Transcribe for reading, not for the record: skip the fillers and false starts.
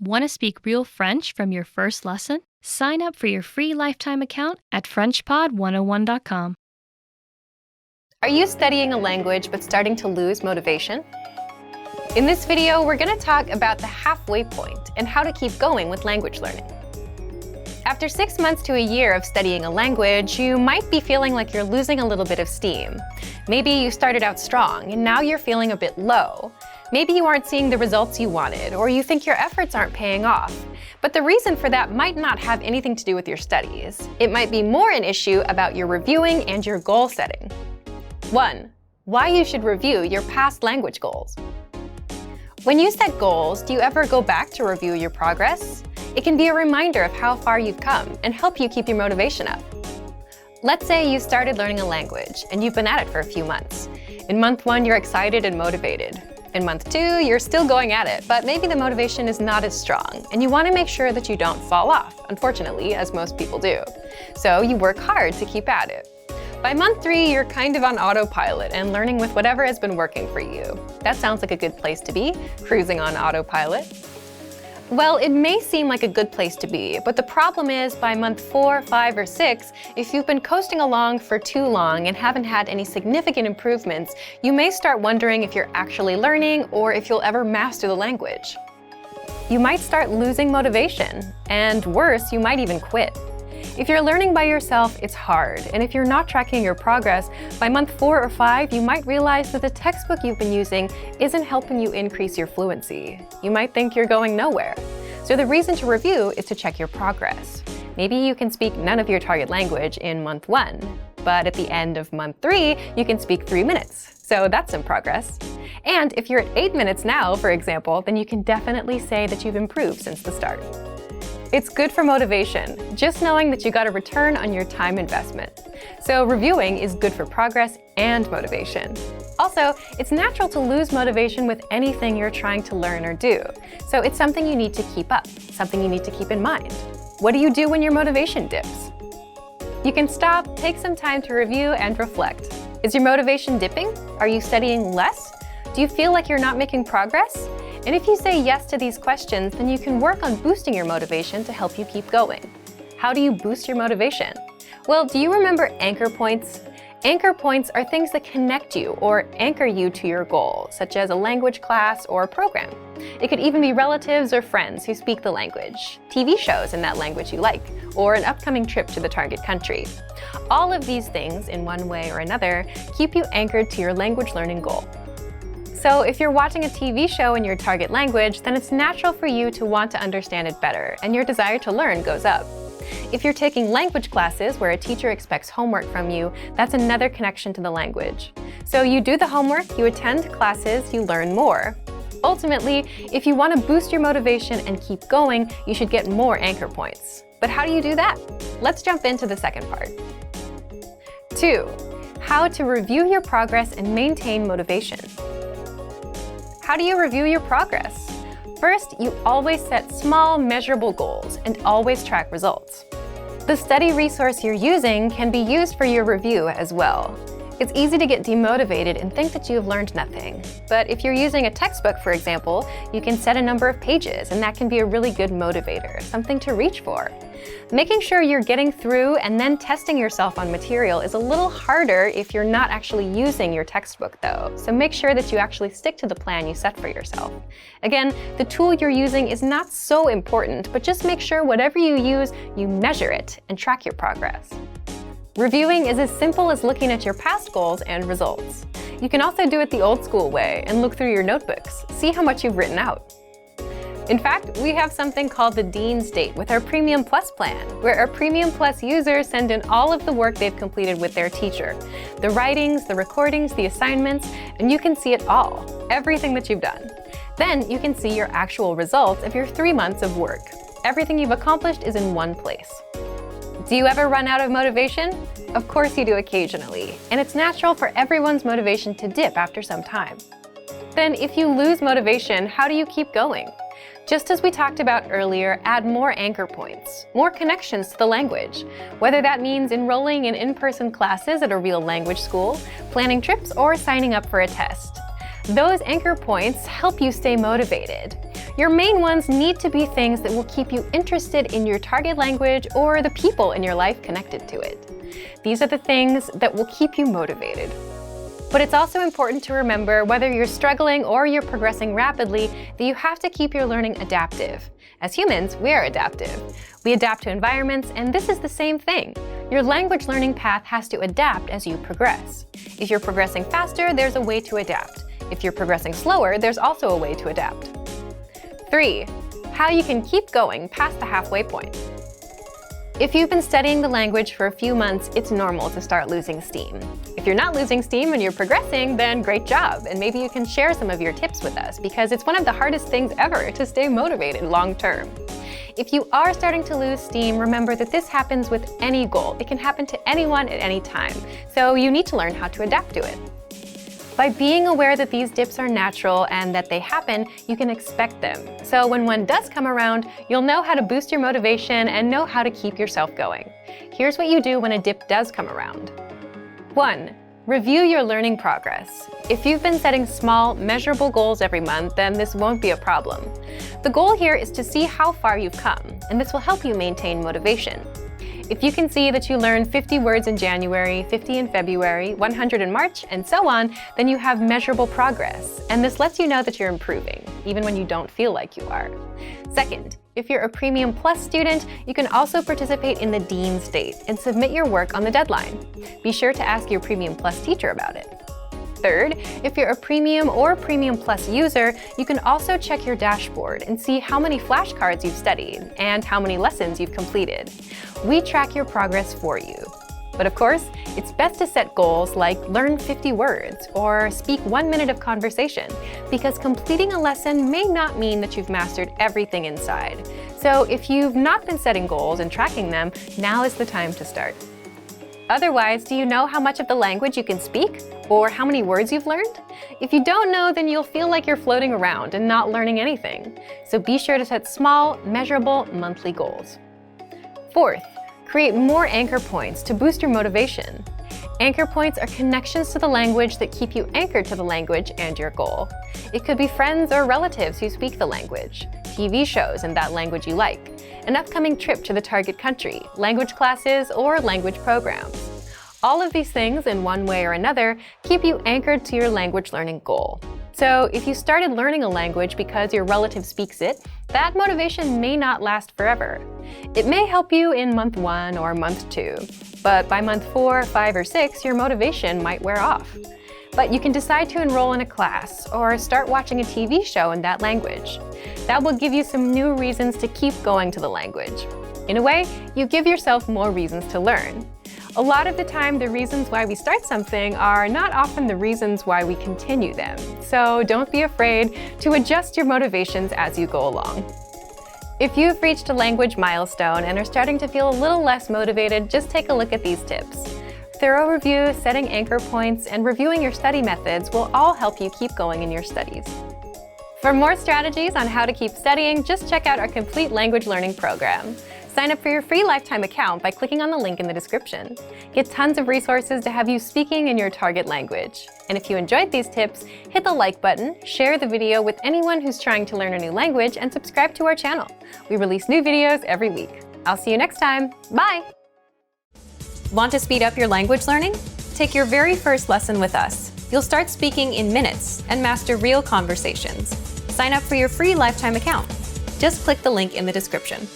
Want to speak real French from your first lesson? Sign up for your free lifetime account at FrenchPod101.com. Are you studying a language but starting to lose motivation? In this video, we're going to talk about the halfway point and how to keep going with language learning. After 6 months to a year of studying a language, you might be feeling like you're losing a little bit of steam. Maybe you started out strong and now you're feeling a bit low. Maybe you aren't seeing the results you wanted, or you think your efforts aren't paying off. But the reason for that might not have anything to do with your studies. It might be more an issue about your reviewing and your goal setting. 1. Why you should review your past language goals. When you set goals, do you ever go back to review your progress? It can be a reminder of how far you've come and help you keep your motivation up. Let's say you started learning a language and you've been at it for a few months. In month 1, you're excited and motivated. In month 2, you're still going at it, but maybe the motivation is not as strong, and you want to make sure that you don't fall off, unfortunately, as most people do. So you work hard to keep at it. By month 3, you're kind of on autopilot and learning with whatever has been working for you. That sounds like a good place to be, cruising on autopilot. Well, it may seem like a good place to be, but the problem is by month 4, 5, or 6, if you've been coasting along for too long and haven't had any significant improvements, you may start wondering if you're actually learning or if you'll ever master the language. You might start losing motivation, and worse, you might even quit. If you're learning by yourself, it's hard, and if you're not tracking your progress, by month 4 or 5, you might realize that the textbook you've been using isn't helping you increase your fluency. You might think you're going nowhere. So the reason to review is to check your progress. Maybe you can speak none of your target language in month 1, but at the end of month 3, you can speak 3 minutes. So that's some progress. And if you're at 8 minutes now, for example, then you can definitely say that you've improved since the start. It's good for motivation, just knowing that you got a return on your time investment. So reviewing is good for progress and motivation. Also, it's natural to lose motivation with anything you're trying to learn or do. So it's something you need to keep up, something you need to keep in mind. What do you do when your motivation dips? You can stop, take some time to review and reflect. Is your motivation dipping? Are you studying less? Do you feel like you're not making progress? And if you say yes to these questions, then you can work on boosting your motivation to help you keep going. How do you boost your motivation? Well, do you remember anchor points? Anchor points are things that connect you or anchor you to your goal, such as a language class or a program. It could even be relatives or friends who speak the language, TV shows in that language you like, or an upcoming trip to the target country. All of these things, in one way or another, keep you anchored to your language learning goal. So if you're watching a TV show in your target language, then it's natural for you to want to understand it better, and your desire to learn goes up. If you're taking language classes where a teacher expects homework from you, that's another connection to the language. So you do the homework, you attend classes, you learn more. Ultimately, if you want to boost your motivation and keep going, you should get more anchor points. But how do you do that? Let's jump into the second part. 2. How to review your progress and maintain motivation. How do you review your progress? First, you always set small, measurable goals and always track results. The study resource you're using can be used for your review as well. It's easy to get demotivated and think that you have learned nothing. But if you're using a textbook, for example, you can set a number of pages, and that can be a really good motivator, something to reach for. Making sure you're getting through and then testing yourself on material is a little harder if you're not actually using your textbook, though. So make sure that you actually stick to the plan you set for yourself. Again, the tool you're using is not so important, but just make sure whatever you use, you measure it and track your progress. Reviewing is as simple as looking at your past goals and results. You can also do it the old school way and look through your notebooks, see how much you've written out. In fact, we have something called the Dean's Date with our Premium Plus plan, where our Premium Plus users send in all of the work they've completed with their teacher. The writings, the recordings, the assignments, and you can see it all, everything that you've done. Then you can see your actual results of your 3 months of work. Everything you've accomplished is in one place. Do you ever run out of motivation? Of course you do occasionally, and it's natural for everyone's motivation to dip after some time. Then if you lose motivation, how do you keep going? Just as we talked about earlier, add more anchor points, more connections to the language, whether that means enrolling in in-person classes at a real language school, planning trips, or signing up for a test. Those anchor points help you stay motivated. Your main ones need to be things that will keep you interested in your target language or the people in your life connected to it. These are the things that will keep you motivated. But it's also important to remember, whether you're struggling or you're progressing rapidly, that you have to keep your learning adaptive. As humans, we are adaptive. We adapt to environments, and this is the same thing. Your language learning path has to adapt as you progress. If you're progressing faster, there's a way to adapt. If you're progressing slower, there's also a way to adapt. 3. How you can keep going past the halfway point. If you've been studying the language for a few months, it's normal to start losing steam. If you're not losing steam and you're progressing, then great job, and maybe you can share some of your tips with us, because it's one of the hardest things ever to stay motivated long term. If you are starting to lose steam, remember that this happens with any goal. It can happen to anyone at any time, so you need to learn how to adapt to it. By being aware that these dips are natural and that they happen, you can expect them. So when one does come around, you'll know how to boost your motivation and know how to keep yourself going. Here's what you do when a dip does come around. 1. Review your learning progress. If you've been setting small, measurable goals every month, then this won't be a problem. The goal here is to see how far you've come, and this will help you maintain motivation. If you can see that you learned 50 words in January, 50 in February, 100 in March, and so on, then you have measurable progress, and this lets you know that you're improving, even when you don't feel like you are. Second, if you're a Premium Plus student, you can also participate in the Dean State and submit your work on the deadline. Be sure to ask your Premium Plus teacher about it. Third, if you're a Premium or Premium Plus user, you can also check your dashboard and see how many flashcards you've studied and how many lessons you've completed. We track your progress for you. But of course, it's best to set goals like learn 50 words or speak 1 minute of conversation, because completing a lesson may not mean that you've mastered everything inside. So if you've not been setting goals and tracking them, now is the time to start. Otherwise, do you know how much of the language you can speak? Or how many words you've learned? If you don't know, then you'll feel like you're floating around and not learning anything. So be sure to set small, measurable monthly goals. Fourth, create more anchor points to boost your motivation. Anchor points are connections to the language that keep you anchored to the language and your goal. It could be friends or relatives who speak the language, TV shows in that language you like, an upcoming trip to the target country, language classes, or language programs. All of these things, in one way or another, keep you anchored to your language learning goal. So if you started learning a language because your relative speaks it, that motivation may not last forever. It may help you in month 1 or month 2, but by month 4, 5, or 6, your motivation might wear off. But you can decide to enroll in a class or start watching a TV show in that language. That will give you some new reasons to keep going to the language. In a way, you give yourself more reasons to learn. A lot of the time, the reasons why we start something are not often the reasons why we continue them. So don't be afraid to adjust your motivations as you go along. If you've reached a language milestone and are starting to feel a little less motivated, just take a look at these tips. Thorough review, setting anchor points, and reviewing your study methods will all help you keep going in your studies. For more strategies on how to keep studying, just check out our complete language learning program. Sign up for your free lifetime account by clicking on the link in the description. Get tons of resources to have you speaking in your target language. And if you enjoyed these tips, hit the like button, share the video with anyone who's trying to learn a new language, and subscribe to our channel. We release new videos every week. I'll see you next time. Bye! Want to speed up your language learning? Take your very first lesson with us. You'll start speaking in minutes and master real conversations. Sign up for your free lifetime account. Just click the link in the description.